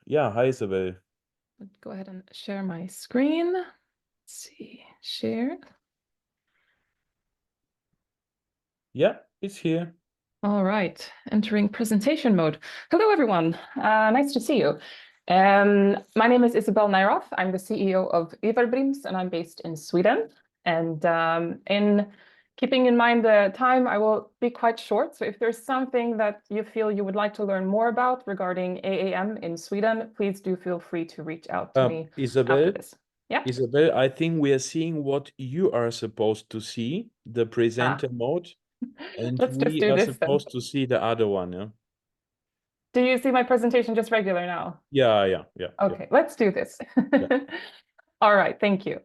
Yeah, hi Isabelle. Go ahead and share my screen. Let's see, share. Yeah, it's here. All right, entering presentation mode. Hello, everyone. Nice to see you. My name is Isabelle Nyroth. I'm the CEO of Yvarbrims, and I'm based in Sweden. And in keeping in mind the time, I will be quite short. So if there's something that you feel you would like to learn more about regarding AAM in Sweden, please do feel free to reach out to me after Isabelle, this. Yeah. Isabelle, I think we are seeing what you are supposed to see, the Ah, presenter mode, and let's just we do are this then. supposed to see the other one, yeah? Do you see my presentation just regular now? Yeah. Okay, let's do this. Yeah. All right, thank you.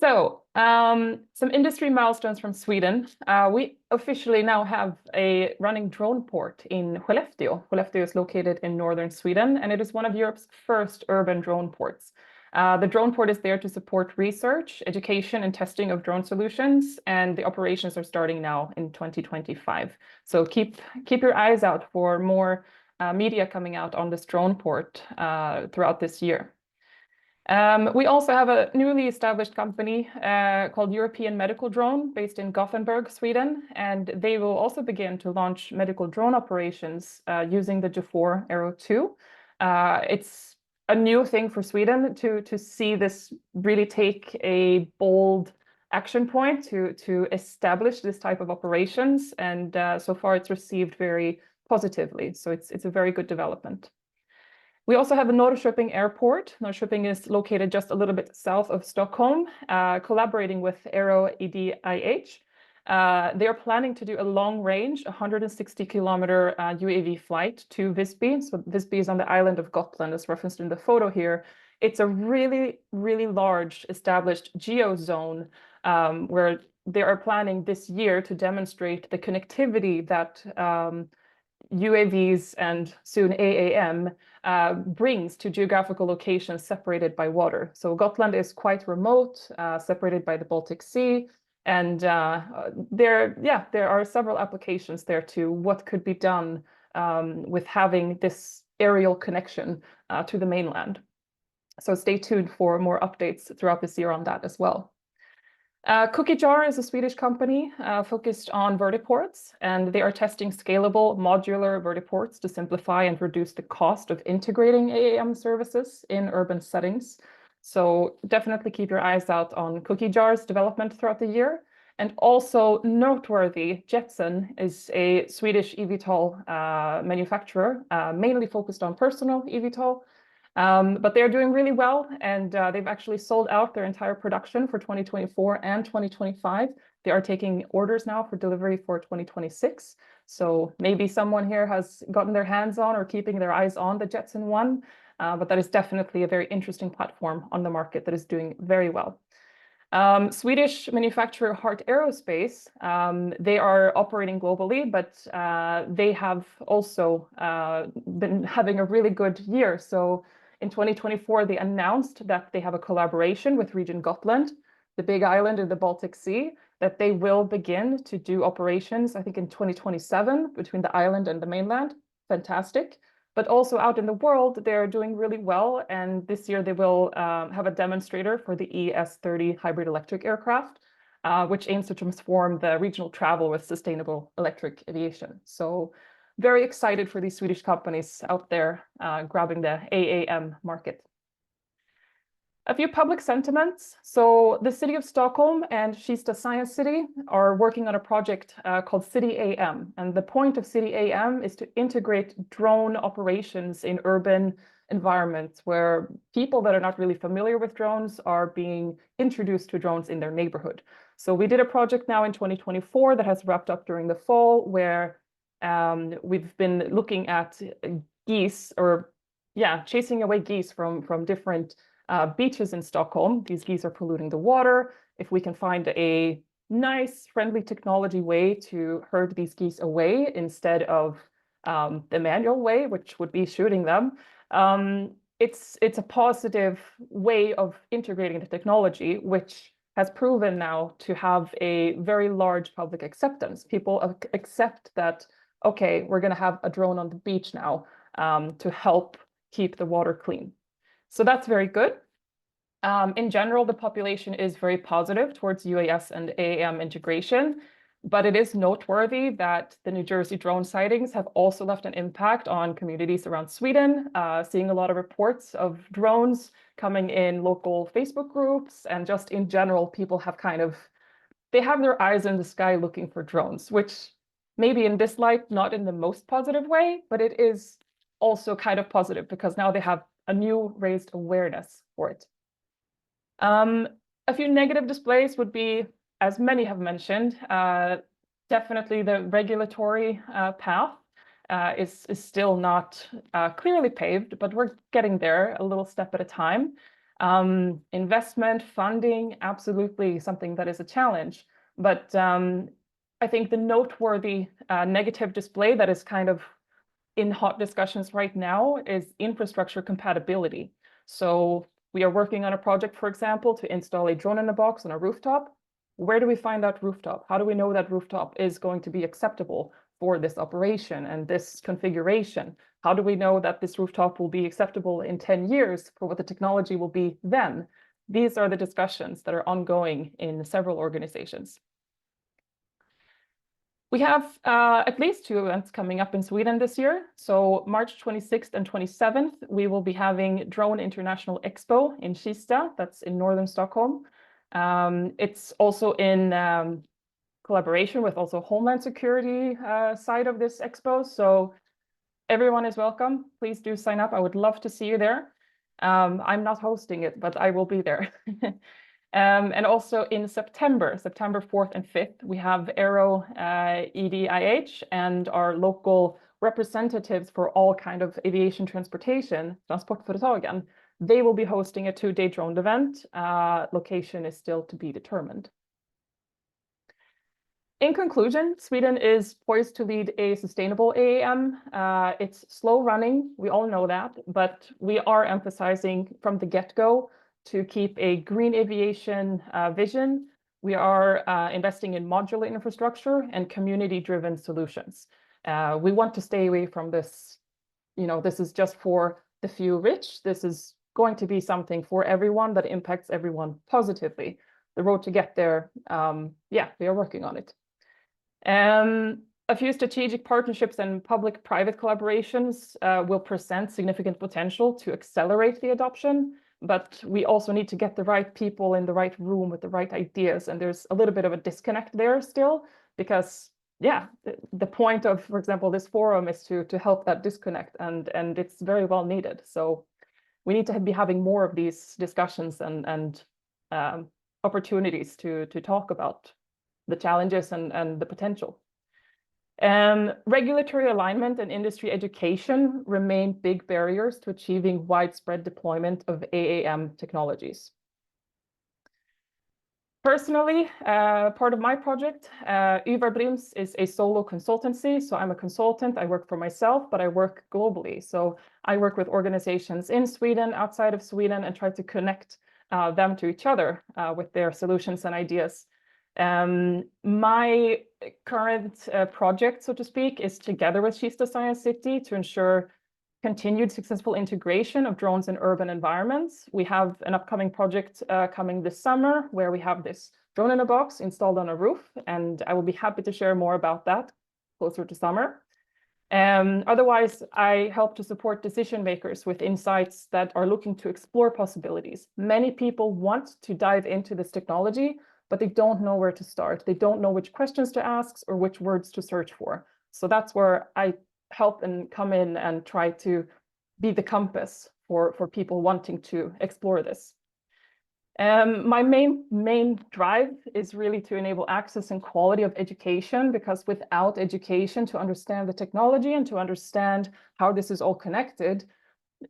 So, some industry milestones from Sweden. We officially now have a running drone port in Skellefteå. Skellefteå is located in northern Sweden, and it is one of Europe's first urban drone ports. The drone port is there to support research, education, and testing of drone solutions, and the operations are starting now in 2025. So keep your eyes out for more media coming out on this drone port throughout this year. We also have a newly established company called European Medical Drone based in Gothenburg, Sweden, and they will also begin to launch medical drone operations using the J4 Aero 2. It's a new thing for Sweden to see this really take a bold action point to establish this type of operations, and so far it's received very positively. So it's a very good development. We also have a Norrköping airport. Norrköping is located just a little bit south of Stockholm, collaborating with Aero EDIH. They are planning to do a long range, 160-kilometer UAV flight to Visby. So Visby is on the island of Gotland, as referenced in the photo here. It's a really, really large established geozone where they are planning this year to demonstrate the connectivity that UAVs and soon AAM brings to geographical locations separated by water. So Gotland is quite remote, separated by the Baltic Sea, and there are several applications there to what could be done with having this aerial connection to the mainland. So stay tuned for more updates throughout this year on that as well. Cookie Jar is a Swedish company focused on vertiports, and they are testing scalable modular vertiports to simplify and reduce the cost of integrating AAM services in urban settings. So definitely keep your eyes out on Cookie Jar's development throughout the year. And also noteworthy, Jetson is a Swedish eVTOL manufacturer, mainly focused on personal eVTOL. But they're doing really well, and they've actually sold out their entire production for 2024 and 2025. They are taking orders now for delivery for 2026. So maybe someone here has gotten their hands on or keeping their eyes on the Jetson One, but that is definitely a very interesting platform on the market that is doing very well. Swedish manufacturer Heart Aerospace, they are operating globally, but they have also been having a really good year. So in 2024, they announced that they have a collaboration with Region Gotland, the big island in the Baltic Sea, that they will begin to do operations, I think in 2027, between the island and the mainland. Fantastic. But also out in the world, they're doing really well. And this year they will have a demonstrator for the ES-30 hybrid electric aircraft, which aims to transform the regional travel with sustainable electric aviation. So very excited for these Swedish companies out there grabbing the AAM market. A few public sentiments. So the city of Stockholm and Kista Science City are working on a project called City AM. And the point of City AM is to integrate drone operations in urban environments where people that are not really familiar with drones are being introduced to drones in their neighborhood. So we did a project now in 2024 that has wrapped up during the fall where we've been looking at geese or chasing away geese from different beaches in Stockholm. These geese are polluting the water. If we can find a nice, friendly technology way to herd these geese away instead of the manual way, which would be shooting them, it's a positive way of integrating the technology, which has proven now to have a very large public acceptance. People accept that, okay, we're going to have a drone on the beach now to help keep the water clean. So that's very good. In general, the population is very positive towards UAS and AAM integration, but it is noteworthy that the New Jersey drone sightings have also left an impact on communities around Sweden, seeing a lot of reports of drones coming in local Facebook groups, and just in general, people have they have their eyes in the sky looking for drones, which maybe in this light, not in the most positive way, but it is also kind of positive because now they have a new raised awareness for it. A few negative displays would be, as many have mentioned, definitely the regulatory path is still not clearly paved, but we're getting there a little step at a time. Investment, funding, absolutely something that is a challenge. But I think the noteworthy negative display that is kind of in hot discussions right now is infrastructure compatibility. So we are working on a project, for example, to install a drone in a box on a rooftop. Where do we find that rooftop? How do we know that rooftop is going to be acceptable for this operation and this configuration? How do we know that this rooftop will be acceptable in 10 years for what the technology will be then? These are the discussions that are ongoing in several organizations. We have at least 2 events coming up in Sweden this year. So March 26th and 27th, we will be having Drone International Expo in Kista, that's in northern Stockholm. It's also in collaboration with also Homeland Security side of this expo. So everyone is welcome. Please do sign up. I would love to see you there. I'm not hosting it, but I will be there. And also in September 4th and 5th, we have Aero EDIH and our local representatives for all kind of aviation transportation, Transportföretagen. They will be hosting a 2-day drone event. Location is still to be determined. In conclusion, Sweden is poised to lead a sustainable AAM. It's slow running, we all know that, but we are emphasizing from the get-go to keep a green aviation vision. We are investing in modular infrastructure and community-driven solutions. We want to stay away from this, this is just for the few rich. This is going to be something for everyone that impacts everyone positively. The road to get there, yeah, we are working on it. A few strategic partnerships and public-private collaborations will present significant potential to accelerate the adoption, but we also need to get the right people in the right room with the right ideas. And there's a little bit of a disconnect there still, because yeah, the point of, for example, this forum is to help that disconnect, and it's very well needed. So we need to be having more of these discussions and opportunities to talk about the challenges and the potential. Regulatory alignment and industry education remain big barriers to achieving widespread deployment of AAM technologies. Personally, part of my project, Yvarbrims is a solo consultancy. So I'm a consultant, I work for myself, but I work globally. So I work with organizations in Sweden, outside of Sweden, and try to connect them to each other with their solutions and ideas. My current project, so to speak, is together with Kista Science City to ensure continued successful integration of drones in urban environments. We have an upcoming project coming this summer where we have this drone in a box installed on a roof, and I will be happy to share more about that closer to summer. Otherwise, I help to support decision makers with insights that are looking to explore possibilities. Many people want to dive into this technology, but they don't know where to start. They don't know which questions to ask or which words to search for. So that's where I help and come in and try to be the compass for people wanting to explore this. My main drive is really to enable access and quality of education, because without education to understand the technology and to understand how this is all connected,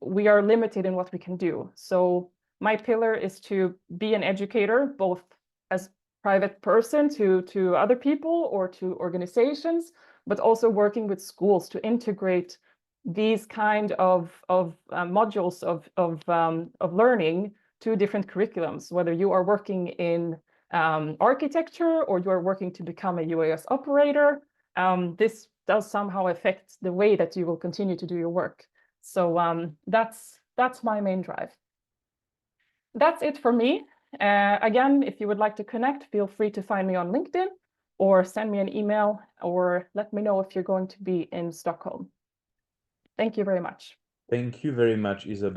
we are limited in what we can do. So my pillar is to be an educator, both as private person to other people or to organizations, but also working with schools to integrate these kind of modules of learning to different curriculums, whether you are working in architecture or you are working to become a UAS operator. This does somehow affect the way that you will continue to do your work. So that's my main drive. That's it for me. Again, if you would like to connect, feel free to find me on LinkedIn or send me an email or let me know if you're going to be in Stockholm. Thank you very much. Thank you very much, Isabelle.